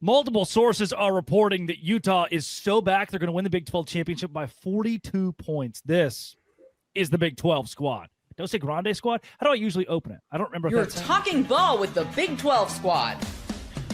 Multiple sources are reporting that Utah is so back, they're going to win the Big 12 championship by 42 points. This is the Big 12 squad. Don't say Grande squad. How do I usually open it? I don't remember. You're talking ball with the Big 12 squad.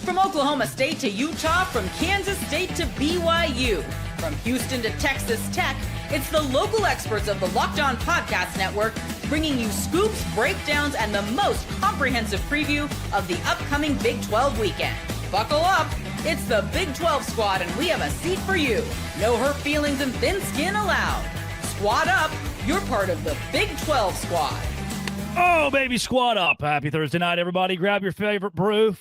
From Oklahoma State to Utah, from Kansas State to BYU, from Houston to Texas Tech, it's the local experts of the Locked On Podcast Network bringing you scoops, breakdowns, and the most comprehensive preview of the upcoming Big 12 weekend. Buckle up. It's the Big 12 squad, and we have a seat for you. No hurt feelings and thin skin allowed. Squad up. You're part of the Big 12 squad. Oh, baby, squad up. Happy Thursday night, everybody. Grab your favorite brew,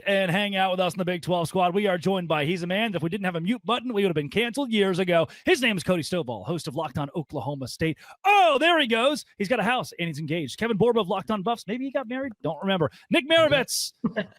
and hang out with us in the Big 12 squad. We are joined by He's a Man. If we didn't have a mute button, we would have been canceled years ago. His name is Cody Stovall, host of Locked On Oklahoma State. Oh, there he goes. He's got a house, and he's engaged. Kevin Borba of Locked On Buffs. Maybe he got married. Don't remember. Nick Maravitz,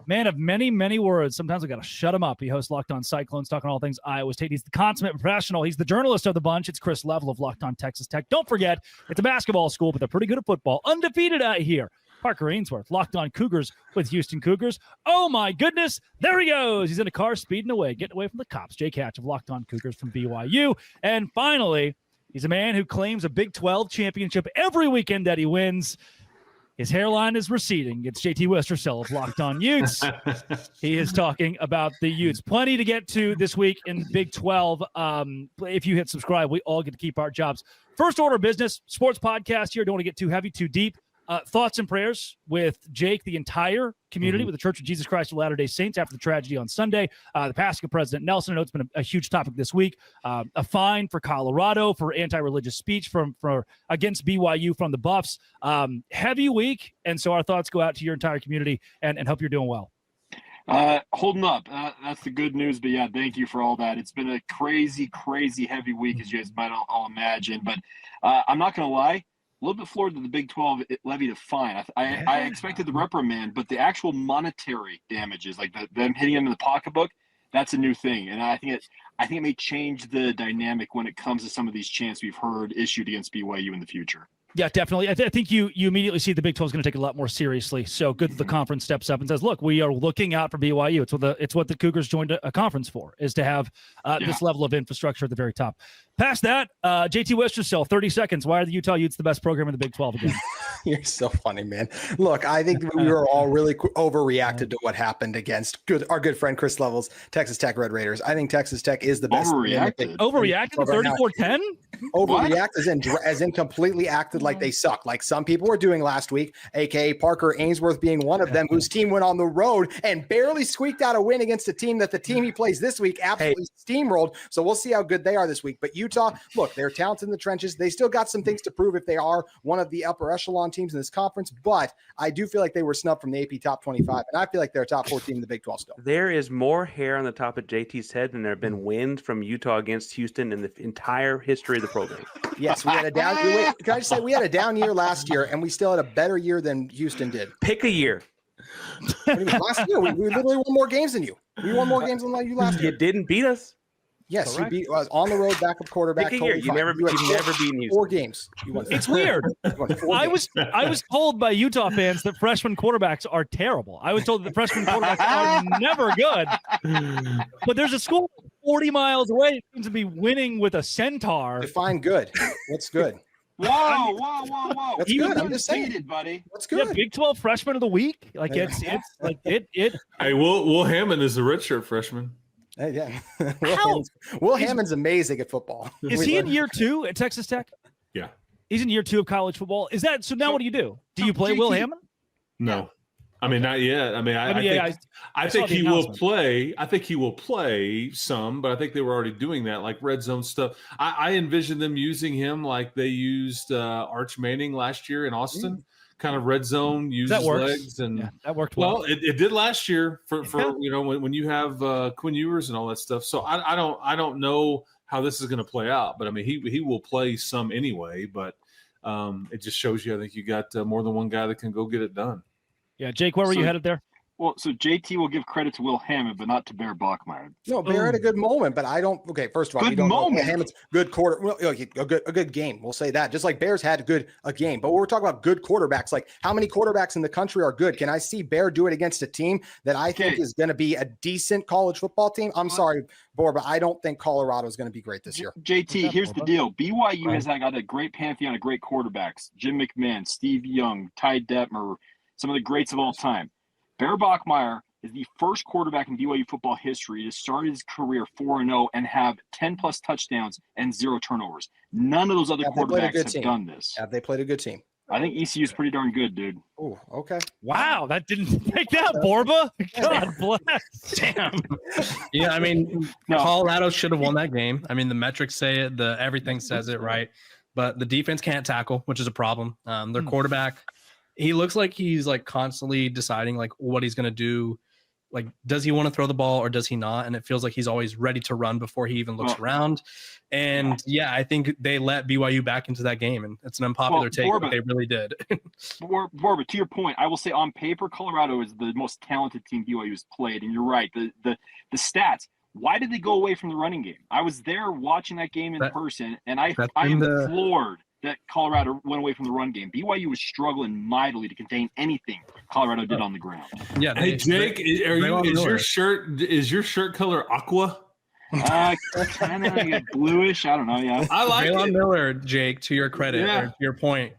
man of many, many words. Sometimes we got to shut him up. He hosts Locked On Cyclones, talking all things Iowa State. He's the consummate professional. He's the journalist of the bunch. It's Chris Level of Locked On Texas Tech. Don't forget, it's a basketball school, but they're pretty good at football. Undefeated out here. Parker Ainsworth, Locked On Cougars with Houston Cougars. Oh, my goodness. There he goes. He's in a car speeding away, getting away from the cops. Jake Hatch of Locked On Cougars from BYU. And finally, he's a man who claims a Big 12 championship every weekend that he wins. His hairline is receding. It's JT Westercell of Locked On Utes. He is talking about the Utes. Plenty to get to this week in Big 12. If you hit subscribe, we all get to keep our jobs. First order of business, sports podcast here. Don't want to get too heavy, too deep. Thoughts and prayers with Jake, the entire community, with the Church of Jesus Christ of Latter-day Saints after the tragedy on Sunday, the passing of President Nelson. I know it's been a huge topic this week. A fine for Colorado for anti-religious speech for against BYU from the Buffs. Heavy week, and so our thoughts go out to your entire community and hope you're doing well. Holding up. That's the good news, but yeah, thank you for all that. It's been a crazy, crazy heavy week, as you guys might all imagine, but I'm not going to lie. A little bit floored that the Big 12 levied a fine. I expected the reprimand, but the actual monetary damages, like them hitting him in the pocketbook, that's a new thing. And I think it may change the dynamic when it comes to some of these chants we've heard issued against BYU in the future. Yeah, definitely. I think you immediately see the Big 12 is going to take it a lot more seriously. So good that the conference steps up and says, look, we are looking out for BYU. It's what the Cougars joined a conference for, is to have this level of infrastructure at the very top. Past that, JT Westercell, 30 seconds. Why are the Utah Utes the best program in the Big 12 again? You're so funny, man. Look, I think we were all really overreacted to what happened against our good friend Chris Level's Texas Tech Red Raiders. I think Texas Tech is the best. Overreacted to 34-10? Overreact as in completely acted like they suck, like some people were doing last week, a.k.a. Parker Ainsworth being one of them, whose team went on the road and barely squeaked out a win against a team that the team he plays this week absolutely steamrolled. So we'll see how good they are this week. But Utah, look, they're talented in the trenches. They still got some things to prove if they are one of the upper echelon teams in this conference. But I do feel like they were snubbed from the AP top 25, and I feel like they're a top 4 team in the Big 12 still. There is more hair on the top of JT's head than there have been wins from Utah against Houston in the entire history of the program. Yes, we had a down. Can I just say we had a down year last year, and we still had a better year than Houston did. Pick a year. Last year, we literally won more games than you. We won more games than you last year. You didn't beat us. Yes, you beat us on the road, backup quarterback. Pick a year. You've never beaten Houston. 4 games. You won. It's weird. I was told by Utah fans that freshman quarterbacks are terrible. I was told that freshman quarterbacks are never good. But there's a school 40 miles away that seems to be winning with a centaur. Define good. What's good? Whoa. That's good. I'm just saying, buddy. What's good? Yeah, Big 12 freshman of the week. Like it's like it. Hey, Will Hammond is a redshirt freshman. Hey, yeah. Will Hammond's amazing at football. Is he in year 2 at Texas Tech? Yeah. He's in year 2 of college football. Is that so? Now what do you do? Do you play Will Hammond? No. I mean, not yet. I mean, I think he will play. I think he will play some, but I think they were already doing that, like red zone stuff. I envision them using him like they used Arch Manning last year in Austin, kind of red zone, use his legs, and that worked well. Well, it did last year for when you have Quinn Ewers and all that stuff. So I don't know how this is going to play out, but I mean he will play some anyway. But it just shows you, I think you got more than one guy that can go get it done. Yeah, Jake, where were you headed there? Well, so JT will give credit to Will Hammond, but not to Bear Bachmeier. No, Bear had a good moment, but I don't. Okay, first of all, Good we don't know moment. Hammond's good quarter. Well, a good game. We'll say that. Just like Bears had a game, but we're talking about good quarterbacks. Like how many quarterbacks in the country are good? Can I see Bear do it against a team that I think is going to be a decent college football team? I'm sorry, Bor, but I don't think Colorado is going to be great this year. JT, here's the deal. BYU has got a great pantheon of great quarterbacks. Jim McMahon, Steve Young, Ty Detmer, some of the greats of all time. Bear Bachmeier is the first quarterback in BYU football history to start his career 4-0 and have 10-plus touchdowns and 0 turnovers. None of those other quarterbacks have done this. Have they played a good team? I think ECU is pretty darn good, dude. Oh, okay. Wow, that didn't take that, Borba. God bless. Damn. Yeah, I mean, Colorado should have won that game. I mean, the metrics say it, everything says it, right? But the defense can't tackle, which is a problem. Their quarterback, he looks like he's like constantly deciding like what he's going to do. Like, does he want to throw the ball or does he not? And it feels like he's always ready to run before he even looks around. And yeah, I think they let BYU back into that game, and it's an unpopular take, but they really did. Borba, to your point, I will say on paper, Colorado is the most talented team BYU has played, and you're right. The stats. Why did they go away from the running game? I was there watching that game in person, and I am floored that Colorado went away from the run game. BYU was struggling mightily to contain anything Colorado did on the ground. Yeah. Hey, Jake, is your shirt color aqua? Kind of bluish. I don't know. Yeah, I like Braylon it. Miller, Jake, to your credit, or to your point,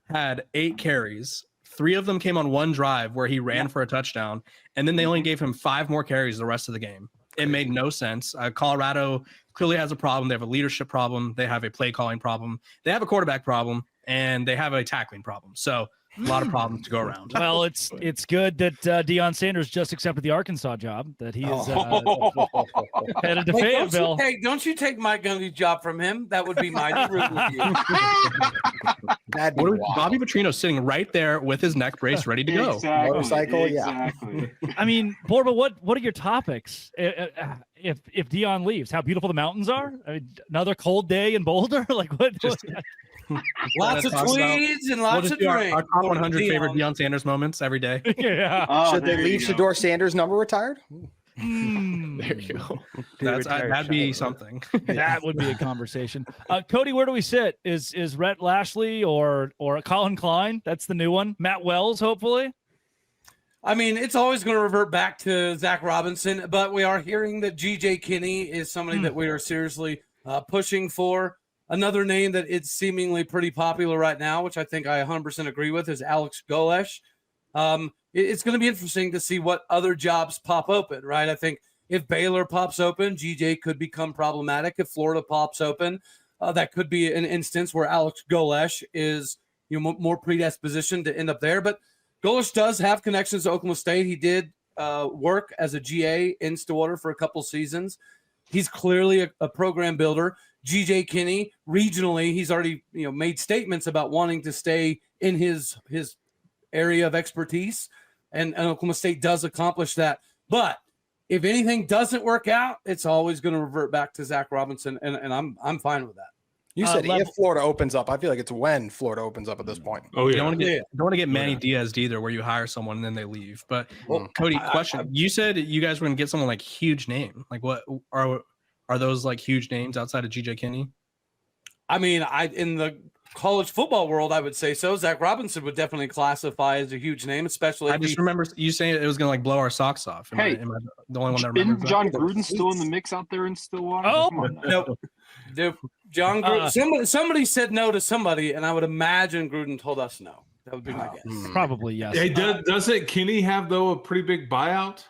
had 8 carries. 3 of them came on one drive where he ran for a touchdown, and then they only gave him 5 more carries the rest of the game. It made no sense. Colorado clearly has a problem. They have a leadership problem. They have a play calling problem. They have a quarterback problem, and they have a tackling problem. So a lot of problems to go around. Well, it's good that Deion Sanders just accepted the Arkansas job, that he is headed to Fayetteville. Don't you take Mike Gundy's job from him? That would be mighty rude of you. Bobby Petrino sitting right there with his neck brace ready to go. Exactly. Motorcycle, exactly. I mean, Borba, what are your topics if Deion leaves? How beautiful the mountains are? I mean, another cold day in Boulder? Like what? Lots of tweeds and lots of our top 100 favorite Deion Sanders moments every day. Yeah. Should they leave Shedeur Sanders' number retired? There you go. That'd be something. That would be a conversation. Cody, where do we sit? Is Rhett Lashley or Colin Klein? That's the new one. Matt Wells, hopefully. I mean, it's always going to revert back to Zach Robinson, but we are hearing that G.J. Kinney is somebody that we are seriously pushing for. Another name that is seemingly pretty popular right now, which I think I 100% agree with, is Alex Golesh. It's going to be interesting to see what other jobs pop open, right? I think if Baylor pops open, GJ could become problematic. If Florida pops open, that could be an instance where Alex Golesh is more predispositioned to end up there. But Golesh does have connections to Oklahoma State. He did work as a GA in Stillwater for a couple seasons. He's clearly a program builder. GJ Kinney, regionally, he's already made statements about wanting to stay in his area of expertise, and Oklahoma State does accomplish that. But if anything doesn't work out, it's always going to revert back to Zach Robinson, and I'm fine with that. You said if Florida opens up. I feel like it's when Florida opens up at this point. Oh yeah. You don't want to get Manny Diaz either, where you hire someone and then they leave. But Cody, question: you said you guys were going to get someone like huge name. Like what are those like huge names outside of GJ Kinney? I mean, in the college football world, I would say so. Zach Robinson would definitely classify as a huge name, especially. I just remember you saying it was going to like blow our socks off. Am I the only one that remembers Isn't John Gruden still in the mix out there in Stillwater? Oh, no. John Gruden. Somebody said no to somebody, and I would imagine Gruden told us no. That would be my guess. Probably yes. Hey, doesn't Kinney have though a pretty big buyout?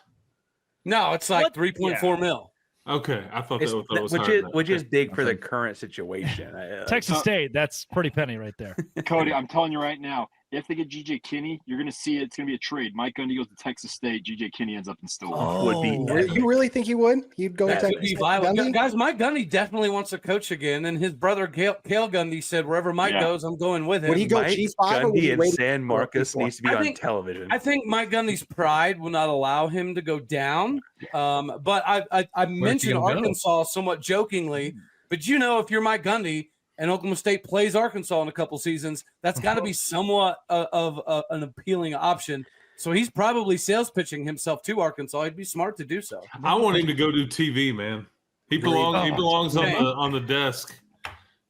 No, it's like 3.4 mil. Okay, I thought that was which is big for the current situation. Texas State, that's pretty penny right there. Cody, I'm telling you right now, if they get GJ Kinney, you're going to see it's going to be a trade. Mike Gundy goes to Texas State. GJ Kinney ends up in Stillwater. You really think he would? He'd go to Texas State? Guys, Mike Gundy definitely wants to coach again, and his brother Cale Gundy said, "Wherever Mike goes, I'm going with him." Would he go Mike G5? Gundy and San Marcos needs to be on television. I think Mike Gundy's pride will not allow him to go down. But I mentioned Arkansas somewhat jokingly, but if you're Mike Gundy and Oklahoma State plays Arkansas in a couple seasons, that's got to be somewhat of an appealing option. So he's probably sales pitching himself to Arkansas. He'd be smart to do so. I want him to go do TV, man. He belongs on the desk.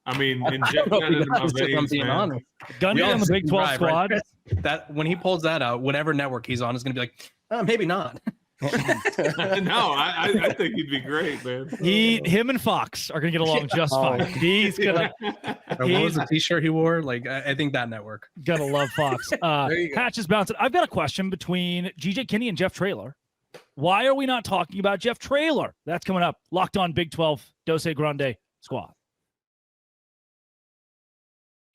I mean, inject that into my veins, man. Gundy on the Big 12 squad. Right? That when he pulls that out, whatever network he's on is going to be like, maybe not. No, I think he'd be great, man. Him and Fox are gonna get along just fine. He's gonna. What was the T-shirt he wore? Like, I think that network. Gotta love Fox. Hatch is bouncing. I've got a question between GJ Kinney and Jeff Traylor. Why are we not talking about Jeff Traylor? That's coming up. Locked on Big 12 Dose Grande Squad.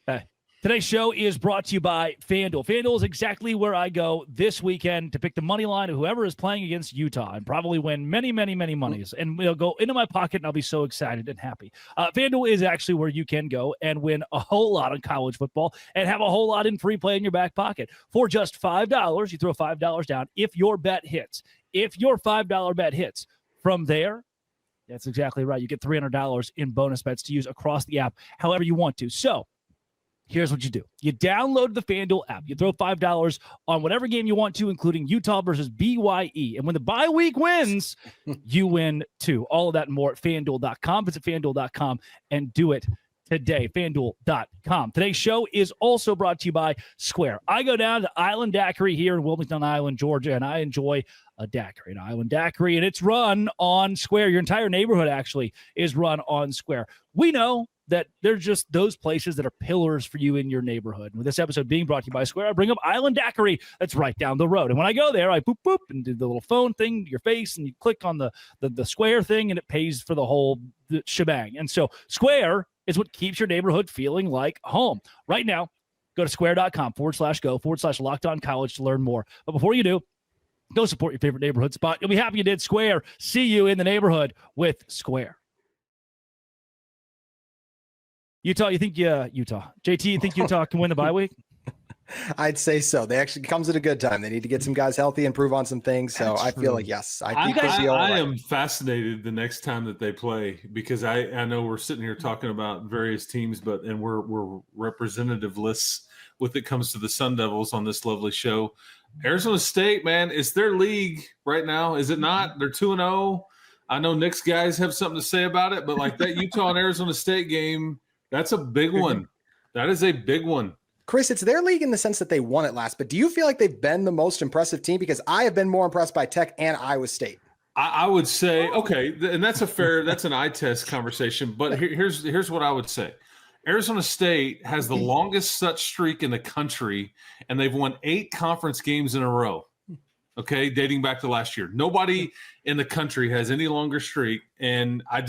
Hey. Today's show is brought to you by FanDuel. FanDuel is exactly where I go this weekend to pick the money line of whoever is playing against Utah and probably win many, many, many monies. And it'll go into my pocket and I'll be so excited and happy. FanDuel is actually where you can go and win a whole lot on college football and have a whole lot in free play in your back pocket. For just $5, you throw $5 down if your bet hits. If your $5 bet hits, from there, that's exactly right. You get $300 in bonus bets to use across the app however you want to. So, here's what you do. You download the FanDuel app. You throw $5 on whatever game you want to, including Utah versus BYU. And when the bye week wins, you win too. All of that and more at FanDuel.com. Visit FanDuel.com and do it today. FanDuel.com. Today's show is also brought to you by Square. I go down to Island Daiquiri here in Wilmington Island, Georgia, and I enjoy a daiquiri, an Island Daiquiri, and it's run on Square. Your entire neighborhood actually is run on Square. We know that they're just those places that are pillars for you in your neighborhood. And with this episode being brought to you by Square, I bring up Island Daiquiri that's right down the road. And when I go there, I boop, boop, and do the little phone thing to your face, and you click on the Square thing, and it pays for the whole shebang. And so Square is what keeps your neighborhood feeling like home. Right now, go to square.com/go/LockedOnCollege to learn more. But before you do, go support your favorite neighborhood spot. You'll be happy you did. Square. See you in the neighborhood with Square. Utah, JT, you think Utah can win the bye week? I'd say so. They actually comes at a good time. They need to get some guys healthy, improve on some things. So I feel like, yes, I am fascinated the next time that they play, because I know we're sitting here talking about various teams, and we're representativeless when it comes to the Sun Devils on this lovely show. Arizona State, man, it's their league right now. Is it not? They're 2-0. I know Nick's guys have something to say about it, but like that Utah and Arizona State game, that's a big one. That is a big one. Chris, it's their league in the sense that they won it last, but do you feel like they've been the most impressive team? Because I have been more impressed by Tech and Iowa State. I would say, okay, and that's an eye test conversation, but here's what I would say. Arizona State has the longest such streak in the country, and they've won 8 conference games in a row, okay, dating back to last year. Nobody in the country has any longer streak, and it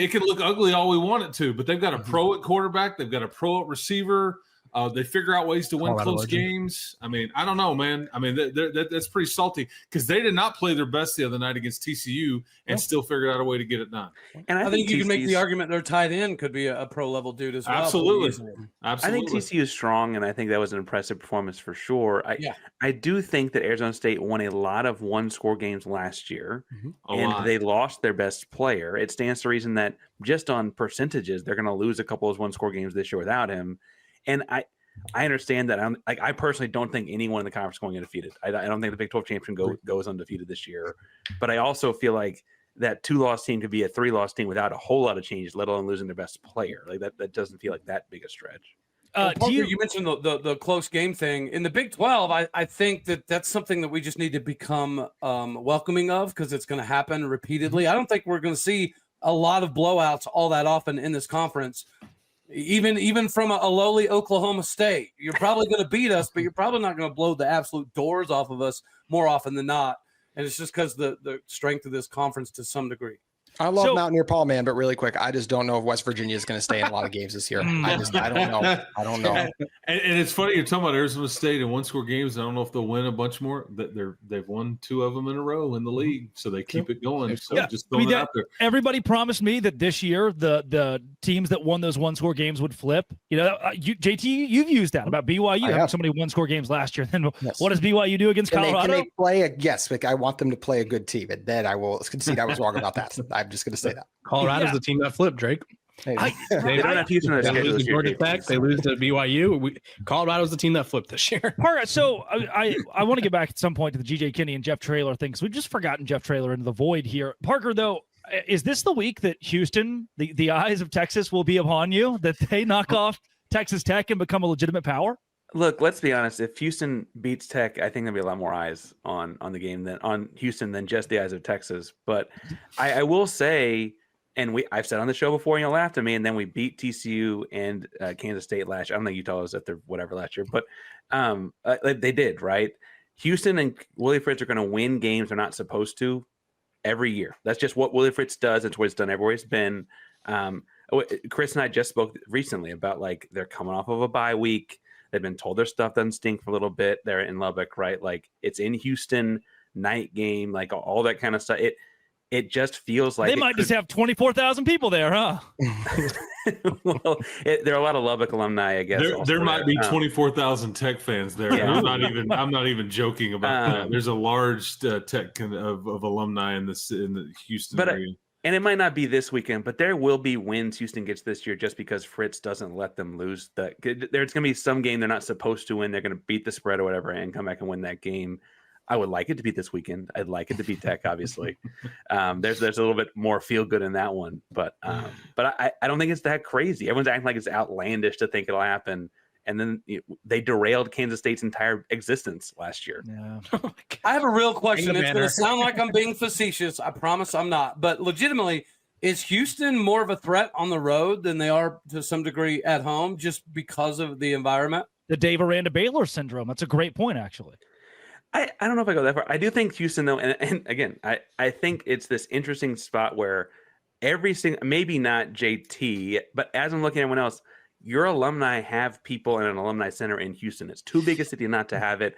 can look ugly all we want it to, but they've got a pro at quarterback. They've got a pro at receiver. They figure out ways to win close games. I don't know, man. That's pretty salty, because they did not play their best the other night against TCU and still figured out a way to get it done. And I think you can make the argument their tight end could be a pro level dude as well. Absolutely. I think TCU is strong, and I think that was an impressive performance for sure. I do think that Arizona State won a lot of one-score games last year, and they lost their best player. It stands to reason that just on percentages, they're going to lose a couple of one-score games this year without him. And I understand that. I personally don't think anyone in the conference is going undefeated. I don't think the Big 12 champion goes undefeated this year. But I also feel like that 2-loss team could be a 3-loss team without a whole lot of changes, let alone losing their best player. Like that doesn't feel like that big a stretch. Parker, you mentioned the close game thing in the Big 12. I think that's something that we just need to become welcoming of, because it's going to happen repeatedly. I don't think we're going to see a lot of blowouts all that often in this conference. Even from a lowly Oklahoma State, you're probably going to beat us, but you're probably not going to blow the absolute doors off of us more often than not. And it's just because the strength of this conference to some degree. I love Mountaineer Paul, man, but really quick, I just don't know if West Virginia is going to stay in a lot of games this year. I don't know. And it's funny, you're talking about Arizona State in one-score games. I don't know if they'll win a bunch more. They've won 2 of them in a row in the league, so they keep it going. So just throwing it out there. Everybody promised me that this year the teams that won those one-score games would flip. JT, you've used that about BYU having so many one-score games last year. Then what does BYU do against Colorado? Can they play yes, I want them to play a good team, and then I will concede I was wrong about that. I'm just going to say that. Colorado's the team that flipped, Drake. They don't have Houston on their schedule this year. Georgia Tech, they lose to BYU. Colorado's the team that flipped this year. All right, so I want to get back at some point to the G.J. Kinney and Jeff Traylor thing, because we've just forgotten Jeff Traylor into the void here. Parker, though, is this the week that Houston, the eyes of Texas, will be upon you, that they knock off Texas Tech and become a legitimate power? Look, let's be honest. If Houston beats Tech, I think there'll be a lot more eyes on the game on Houston than just the eyes of Texas. But I will say, and I've said on the show before, laughed at me, and then we beat TCU and Kansas State last year. I don't think Utah was at their whatever last year, but they did, right? Houston and Willie Fritz are going to win games they're not supposed to every year. That's just what Willie Fritz does. It's what he's done everywhere he's been. Chris and I just spoke recently about they're coming off of a bye week. They've been told their stuff doesn't stink for a little bit. They're in Lubbock, right? It's in Houston, night game, all that kind of stuff. It just feels like they might just have 24,000 people there, huh? Well, there are a lot of Lubbock alumni, I guess. There might be 24,000 Tech fans there. Yeah. I'm not even joking about that. There's a large Tech of alumni in the Houston area. And it might not be this weekend, but there will be wins Houston gets this year just because Fritz doesn't let them lose. There's going to be some game they're not supposed to win. They're going to beat the spread or whatever and come back and win that game. I would like it to be this weekend. I'd like it to be Tech, obviously. There's a little bit more feel good in that one, but I don't think it's that crazy. Everyone's acting like it's outlandish to think it'll happen. And then they derailed Kansas State's entire existence last year. Yeah. I have a real question. It's going to sound like I'm being facetious. I promise I'm not. But legitimately, is Houston more of a threat on the road than they are to some degree at home just because of the environment? The Dave Aranda Baylor syndrome. That's a great point, actually. I don't know if I go that far. I do think Houston, though, and again, I think it's this interesting spot where every single, maybe not JT, but as I'm looking at everyone else, your alumni have people in an alumni center in Houston. It's too big a city not to have it,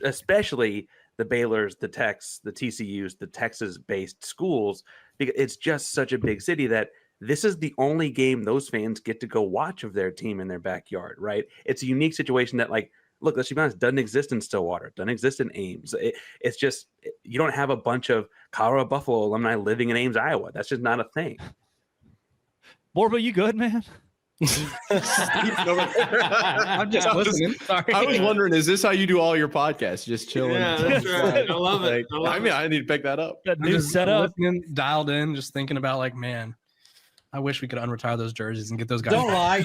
especially the Baylors, the Techs, the TCUs, the Texas-based schools. Because it's just such a big city that this is the only game those fans get to go watch of their team in their backyard, right? It's a unique situation that, look, let's be honest, doesn't exist in Stillwater, doesn't exist in Ames. It's just, you don't have a bunch of Colorado Buffalo alumni living in Ames, Iowa. That's just not a thing. Borba, you good, man? I'm just listening. Sorry. I was wondering, is this how you do all your podcasts? Just chilling? Yeah, that's right. I love it. I need to pick that up. That new setup. Dialed in, just thinking about man, I wish we could unretire those jerseys and get those guys. Don't lie.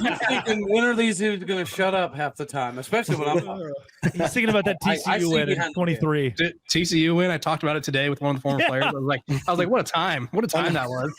You're thinking, when are these dudes going to shut up half the time? Especially when I'm. He's thinking about that TCU win in 23. TCU win. I talked about it today with one of the former players. I was like, what a time! What a time that was.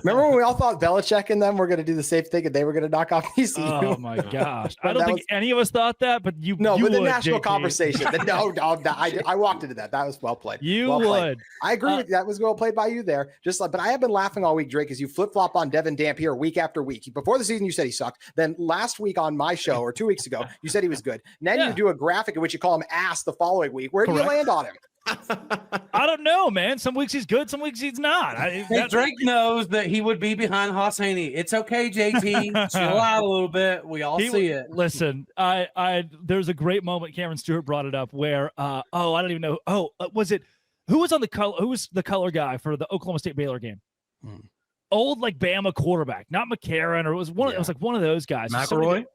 Remember when we all thought Belichick and them were going to do the safe thing and they were going to knock off TCU? Oh my gosh! I don't think any of us thought that, but you. No, you but the would, national JT. conversation. I walked into that. That was well played. You well would. Played. I agree with you. That was well played by you there. But I have been laughing all week, Drake, as you flip flop on Devin Dampier week after week. Before the season, you said he sucked. Then last week on my show, or 2 weeks ago, you said he was good. Then you do a graphic in which you call him ass the following week. Where do you land on him? I don't know, man. Some weeks he's good, some weeks he's not. Drake knows that he would be behind Haas Haney. It's okay, JT. Chill out a little bit. We all see it. Listen, there's a great moment. Cameron Stewart brought it up where, I don't even know. Was it who was on the color? Who was the color guy for the Oklahoma State Baylor game? Old Bama quarterback, not McCarron, or it was one. It was one of those guys. McElroy.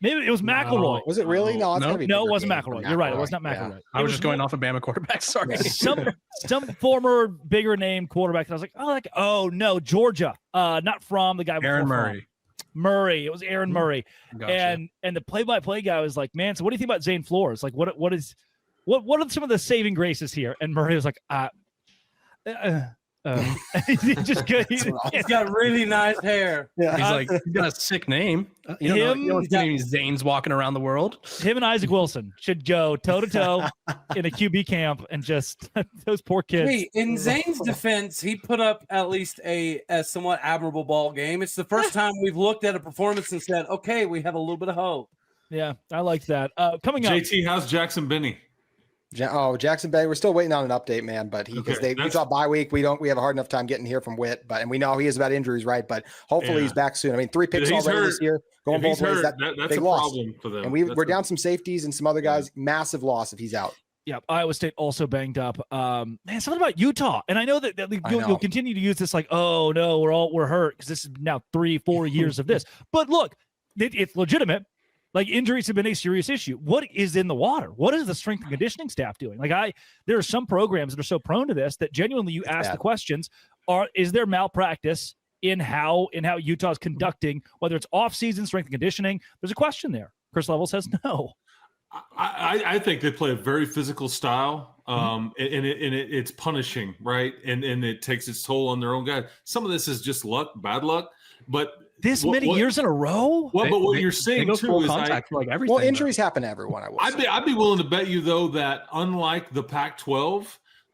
Maybe it was McElroy. Was it really? No, it wasn't McElroy. You're right. It was not McElroy. Yeah. I was just going off of Bama quarterback. Sorry. Some former bigger name quarterback. I was like, no, Georgia. Not from the guy. Aaron Murray. Murray. It was Aaron Murray. Gotcha. And the play-by-play guy was like, man, so what do you think about Zane Flores? What are some of the saving graces here? And Murray was like, he's got really nice hair. Yeah. He's he's got a sick name. Zane's walking around the world. Him and Isaac Wilson should go toe-to-toe in a QB camp and just those poor kids. Hey, in Zane's defense, he put up at least a somewhat admirable ball game. It's the first time we've looked at a performance and said, okay, we have a little bit of hope. Yeah, I like that. Coming up. JT, how's Jackson Benny? Jackson Bay, we're still waiting on an update, man. But we thought bye week. We have a hard enough time getting here from Witt, and we know he is about injuries, right? But hopefully he's back soon. I mean, 3 picks already this year, going both ways. That's a problem for them. And we're down some safeties and some other guys. Massive loss if he's out. Yeah, Iowa State also banged up. Man, something about Utah, and I know that you'll continue to use this like, oh no, we're hurt because this is now 3-4 years of this. But look, it's legitimate. Like injuries have been a serious issue. What is in the water? What is the strength and conditioning staff doing? Like there are some programs that are so prone to this that genuinely you ask the questions: is there malpractice in how Utah's conducting, whether it's off-season strength and conditioning? There's a question there. Chris Level says no. I think they play a very physical style, and it's punishing, right? And it takes its toll on their own guys. Some of this is just luck, bad luck, but this many years in a row. Well, but what you're saying too is like everything. Well, injuries happen to everyone. I'd be willing to bet you though that unlike the Pac-12,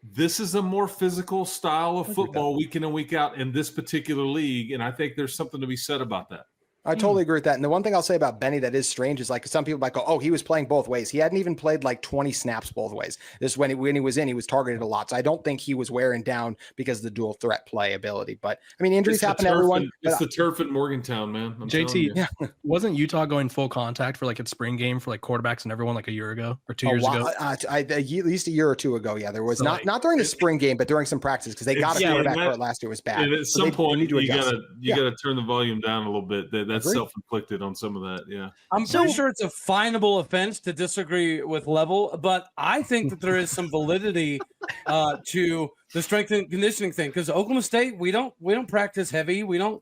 this is a more physical style of football week in and week out in this particular league, and I think there's something to be said about that. I totally agree with that. And the one thing I'll say about Benny that is strange is like some people might go, oh, he was playing both ways. He hadn't even played like 20 snaps both ways. This when he was in, he was targeted a lot. So I don't think he was wearing down because of the dual threat play ability. But I mean, injuries happen to everyone. It's the turf at Morgantown, man. JT, wasn't Utah going full contact for like its spring game for like quarterbacks and everyone like a year ago or 2 years ago? At least a year or two ago. Yeah, there was not during the spring game, but during some practices because they got a quarterback hurt last year. It was bad. And at some point, you gotta turn the volume down a little bit. That's self-inflicted on some of that. Yeah, I'm pretty sure it's a finable offense to disagree with Level, but I think that there is some validity to the strength and conditioning thing because Oklahoma State we don't practice heavy, we don't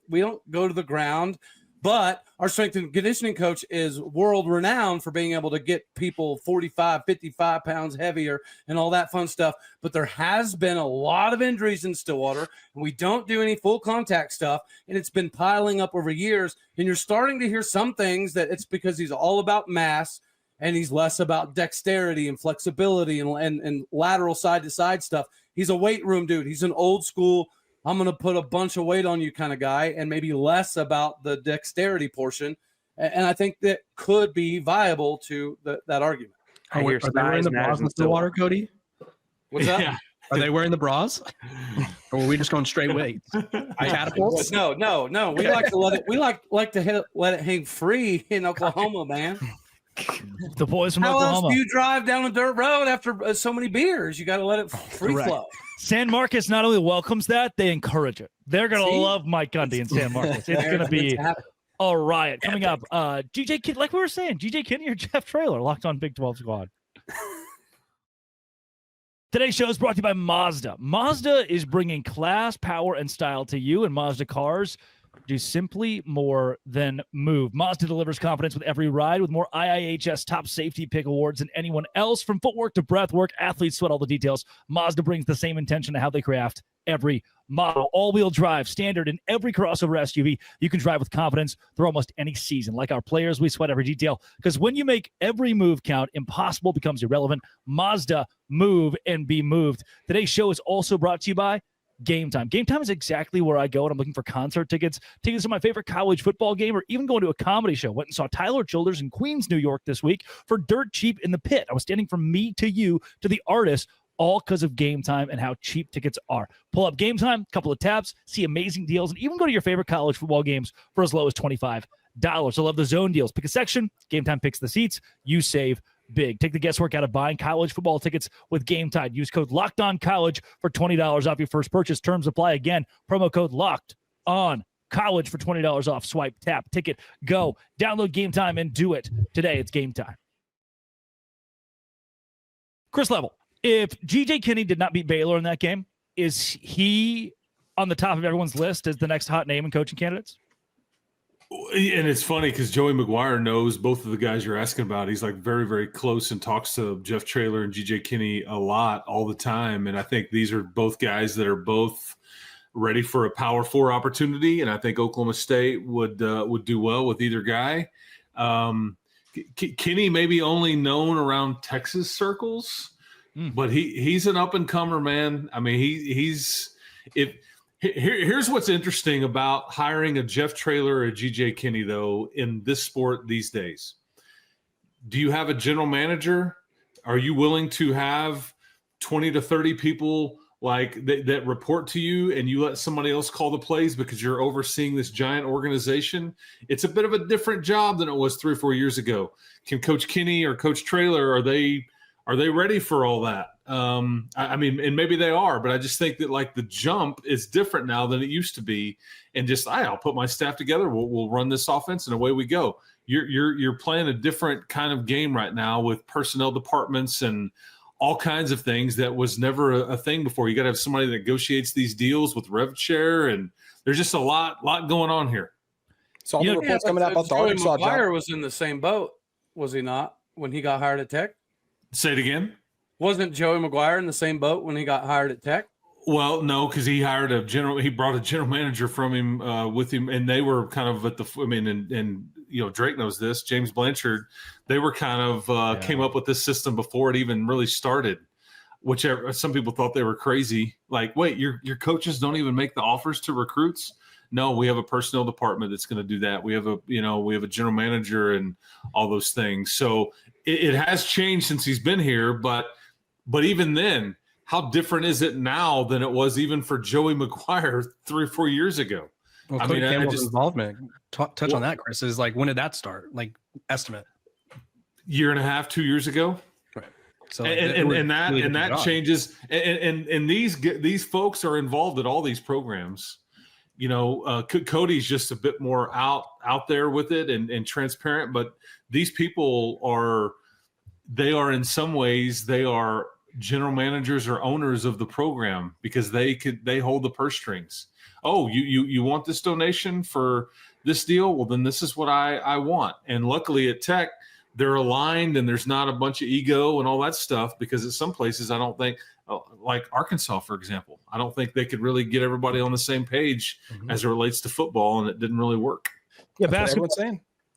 go to the ground, but our strength and conditioning coach is world renowned for being able to get people 45, 55 pounds heavier and all that fun stuff. But there has been a lot of injuries in Stillwater, and we don't do any full contact stuff, and it's been piling up over years. And you're starting to hear some things that it's because he's all about mass and he's less about dexterity and flexibility and lateral side to side stuff. He's a weight room dude. He's an old school, I'm going to put a bunch of weight on you kind of guy, and maybe less about the dexterity portion. And I think that could be viable to that argument. Are they wearing the bras in Stillwater, Cody? What's that? Yeah. Are they wearing the bras? Or are we just going straight weights? Catapults? No. We like to let it. We like to let it hang free in Oklahoma, man. The boys from How Oklahoma. else do you drive down a dirt road after so many beers? You got to let it free flow. San Marcos not only welcomes that, they encourage it. They're going to love Mike Gundy in San Marcos. It's going to be a riot. Coming up, GJ Kinney, like we were saying, GJ Kinney or Jeff Traylor, locked on Big 12 Squad. Today's show is brought to you by Mazda. Mazda is bringing class, power, and style to you, and Mazda cars do simply more than move. Mazda delivers confidence with every ride with more IIHS top safety pick awards than anyone else. From footwork to breath work, athletes sweat all the details. Mazda brings the same intention to how they craft every model. All-wheel drive, standard in every crossover SUV. You can drive with confidence through almost any season. Like our players, we sweat every detail because when you make every move count, impossible becomes irrelevant. Mazda, move and be moved. Today's show is also brought to you by Game Time. Game Time is exactly where I go when I'm looking for concert tickets to my favorite college football game, or even going to a comedy show. Went and saw Tyler Childers in Queens, New York this week for Dirt Cheap in the Pit. I was standing from me to you to the artist, all because of Game Time and how cheap tickets are. Pull up Game Time, couple of tabs, see amazing deals, and even go to your favorite college football games for as low as $25. I love the zone deals. Pick a section, Game Time picks the seats, you save big. Take the guesswork out of buying college football tickets with Game Time. Use code LOCKEDONCollege for $20 off your first purchase. Terms apply. Again, promo code LOCKEDONCollege for $20 off. Swipe, tap, ticket, go. Download Game Time and do it today. It's Game Time. Chris Level, if GJ Kinney did not beat Baylor in that game, is he on the top of everyone's list as the next hot name in coaching candidates? And it's funny because Joey McGuire knows both of the guys you're asking about. He's like very, very close and talks to Jeff Traylor and GJ Kinney a lot all the time. And I think these are both guys that are both ready for a Power 4 opportunity. And I think Oklahoma State would do well with either guy. Kinney may be only known around Texas circles, but he's an up and comer, man. I mean, Here's what's interesting about hiring a Jeff Traylor or a GJ Kinney, though, in this sport these days. Do you have a general manager? Are you willing to have 20 to 30 people like that report to you, and you let somebody else call the plays because you're overseeing this giant organization? It's a bit of a different job than it was 3 or 4 years ago. Can Coach Kinney or Coach Traylor, are Are they ready for all that? I mean, and maybe they are, but I just think that like the jump is different now than it used to be. And just, I'll put my staff together. We'll run this offense and away we go. You're playing a different kind of game right now with personnel departments and all kinds of things that was never a thing before. You got to have somebody that negotiates these deals with rev share, and there's just a lot going on here. So all the reports coming out about the Arkansas job. McGuire was in the same boat, was he not, when he got hired at Tech? Say it again. Wasn't Joey McGuire in the same boat when he got hired at Tech? Well, no, because he hired he brought a general manager from him with him, and they were kind of at the. I mean, and Drake knows this. James Blanchard, they were kind of came up with this system before it even really started. Whichever some people thought they were crazy. Like, wait, your coaches don't even make the offers to recruits? No, we have a personnel department that's going to do that. We have a general manager and all those things. So it has changed since he's been here, but even then, how different is it now than it was even for Joey McGuire 3 or 4 years ago? Well, Cody Campbell's involvement, touch on that, Chris, is like, when did that start? Like, estimate. Year and a half, 2 years ago. Right. So that changes. And these folks are involved in all these programs. Cody's just a bit more out there with it and transparent, but these people are in some ways, they are general managers or owners of the program because they hold the purse strings. Oh, you want this donation for this deal? Well, then this is what I want. And luckily at Tech, they're aligned and there's not a bunch of ego and all that stuff, because at some places, I don't think, like Arkansas, for example, I don't think they could really get everybody on the same page as it relates to football, and it didn't really work. Yeah, basketball.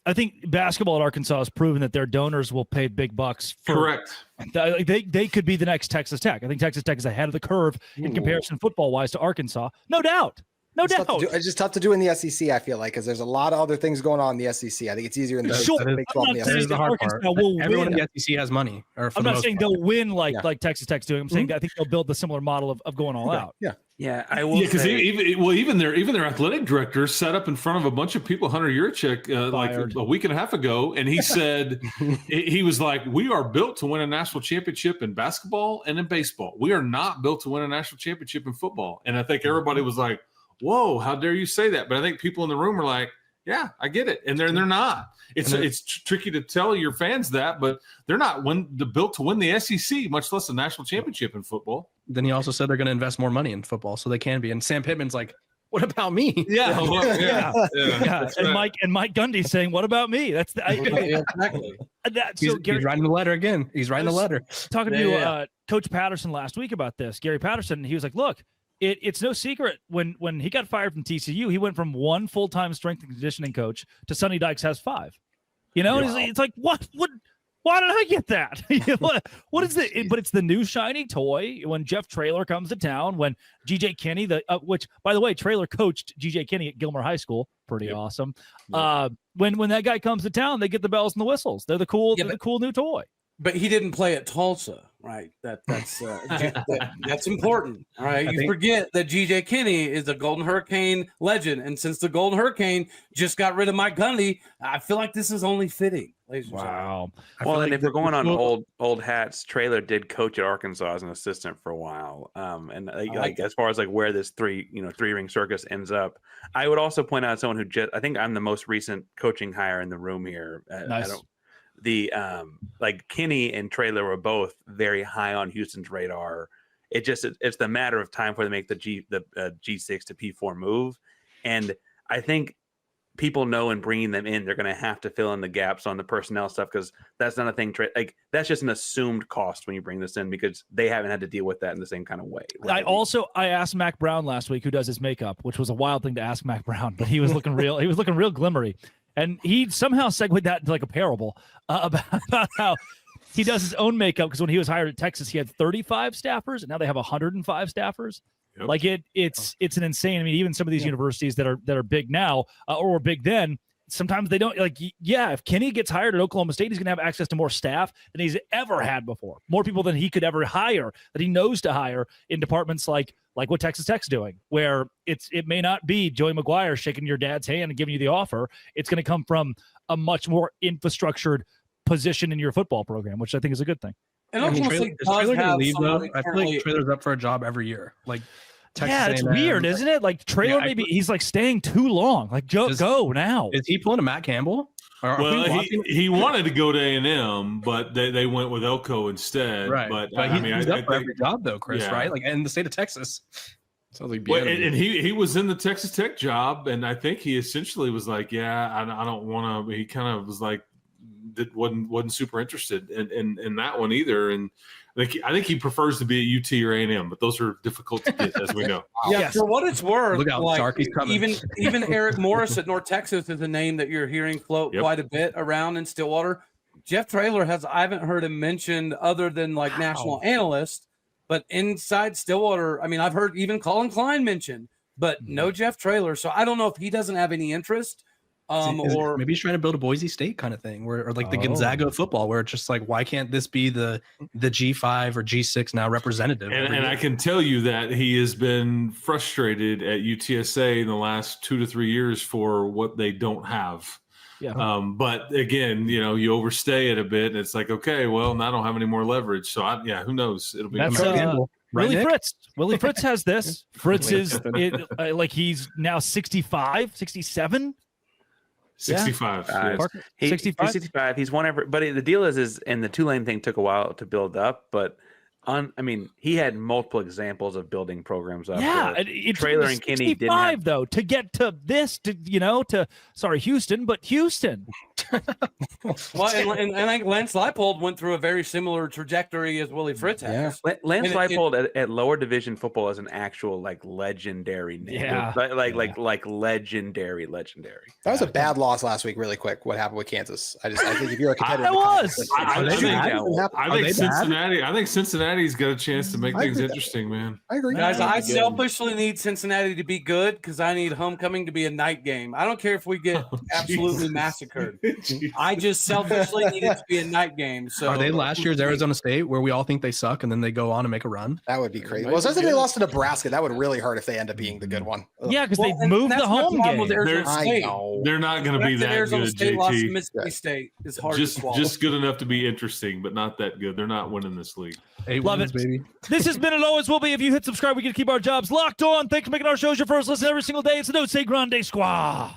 I think basketball at Arkansas has proven that their donors will pay big bucks. Correct. They could be the next Texas Tech. I think Texas Tech is ahead of the curve in comparison football-wise to Arkansas. No doubt. It's just tough to do in the SEC, I feel like, because there's a lot of other things going on in the SEC. I think it's easier in the Big 12 and the SEC. The hard part. Everyone in the SEC has money. I'm not saying they'll win like Texas Tech's doing. I'm saying that I think they'll build the similar model of going all out. Yeah, I will. Because even their athletic director sat up in front of a bunch of people, Hunter Yurchek, like a week and a half ago, and he said he was like, "We are built to win a national championship in basketball and in baseball. We are not built to win a national championship in football." And I think everybody was like, "Whoa, how dare you say that?" But I think people in the room are like, "Yeah, I get it," and they're not. It's tricky to tell your fans that, but they're not built to win the SEC, much less a national championship in football. Then he also said they're going to invest more money in football, so they can be. And Sam Pittman's like, "What about me?" Yeah. And Mike Gundy's saying, "What about me?" That's exactly. He's writing the letter again. He's writing the letter. Talking to Coach Patterson last week about this, Gary Patterson, he was like, "Look, it's no secret when he got fired from TCU, he went from 1 full-time strength and conditioning coach to Sonny Dykes has 5. It's like, what? Why did I get that? What is it? But it's the new shiny toy when Jeff Traylor comes to town, when GJ Kinney, which, by the way, Traylor coached GJ Kinney at Gilmer High School. Pretty awesome. When that guy comes to town, they get the bells and the whistles. They're the cool new toy. But he didn't play at Tulsa, right? That's important. All right, you forget that GJ Kinney is a Golden Hurricane legend, and since the Golden Hurricane just got rid of Mike Gundy, I feel like this is only fitting. Wow. Well, and if we're going on old hats, Traylor did coach at Arkansas as an assistant for a while, and as far as like where this three-ring circus ends up, I would also point out someone who I think I'm the most recent coaching hire in the room here. Nice. Kinney and Traylor were both very high on Houston's radar. It's the matter of time for them to make the G6 to P4 move, and I think people know in bringing them in, they're going to have to fill in the gaps on the personnel stuff, because that's not a thing. That's just an assumed cost when you bring this in, because they haven't had to deal with that in the same kind of way. Right? I asked Mac Brown last week, who does his makeup, which was a wild thing to ask Mac Brown, but he was looking real. He was looking real glimmery. And he somehow segued that into like a parable about how he does his own makeup, because when he was hired at Texas, he had 35 staffers, and now they have 105 staffers. Yep. Like it's an insane. I mean, even some of these universities that are big now or were big then, sometimes they don't if Kenny gets hired at Oklahoma State, he's going to have access to more staff than he's ever had before. More people than he could ever hire, that he knows to hire in departments like what Texas Tech's doing, where it may not be Joey McGuire shaking your dad's hand and giving you the offer. It's going to come from a much more infrastructured position in your football program, which I think is a good thing. And Oklahoma State does have somebody I feel like Traylor's up for a job every year. Like, Texas it's weird, isn't it? Like Traylor, maybe he's like staying too long. Like, go now. Is he pulling a Matt Campbell? Well, he wanted to go to A&M, but they went with Elko instead. Right. But he's up for every job though, Chris. Yeah. Right? Like in the state of Texas. Sounds like and he was in the Texas Tech job, and I think he essentially was like, I don't want to. He kind of was like, wasn't super interested in that one either, and. I think he prefers to be at UT or A&M, but those are difficult to get, as we know. Yeah, for what it's worth, even Eric Morris at North Texas is a name that you're hearing float quite a bit around in Stillwater. Jeff Traylor I haven't heard him mentioned other than like national analyst, but inside Stillwater, I mean, I've heard even Colin Klein mentioned, but no Jeff Traylor. So I don't know if he doesn't have any interest. Or maybe he's trying to build a Boise State kind of thing, or like the Gonzaga of football, where it's just like, why can't this be the G5 or G6 now representative? And I can tell you that he has been frustrated at UTSA in the last 2 to 3 years for what they don't have. Yeah. But again, you overstay it a bit, and it's like, okay, well, now I don't have any more leverage. So who knows? It'll be Willie Fritz. Willie Fritz has this. Fritz is like he's now 65, 67. 65. He's 65. 65. He's won every. But the deal is, and the Tulane thing took a while to build up. But he had multiple examples of building programs up. Yeah, Traylor and Kinney didn't have though to get to this. Houston, but Houston. Well, and I think Lance Leipold went through a very similar trajectory as Willie Fritz has. Yeah. Lance Leipold at lower division football is an actual like legendary name. Yeah, like legendary. That was a bad loss last week. Really quick, what happened with Kansas? I think if you're a competitor, I think Cincinnati's got a chance to make things interesting, man. I agree, guys. I selfishly need Cincinnati to be good because I need homecoming to be a night game. I don't care if we get absolutely massacred. I just selfishly need it to be a night game. So are they last year's Arizona State where we all think they suck and then they go on and make a run? That would be crazy. Well, especially if they lost to Nebraska, that would really hurt if they end up being the good one. Yeah, because they moved the home game. They're not going to be that Arizona good. State JT. lost to Mississippi State is hard to swallow. Just good enough to be interesting, but not that good. They're not winning this league. Love it, baby. This has been and always will be. If you hit subscribe, we can keep our jobs locked on. Thanks for making our shows your first listen every single day. It's the Don't Say Grande Squad.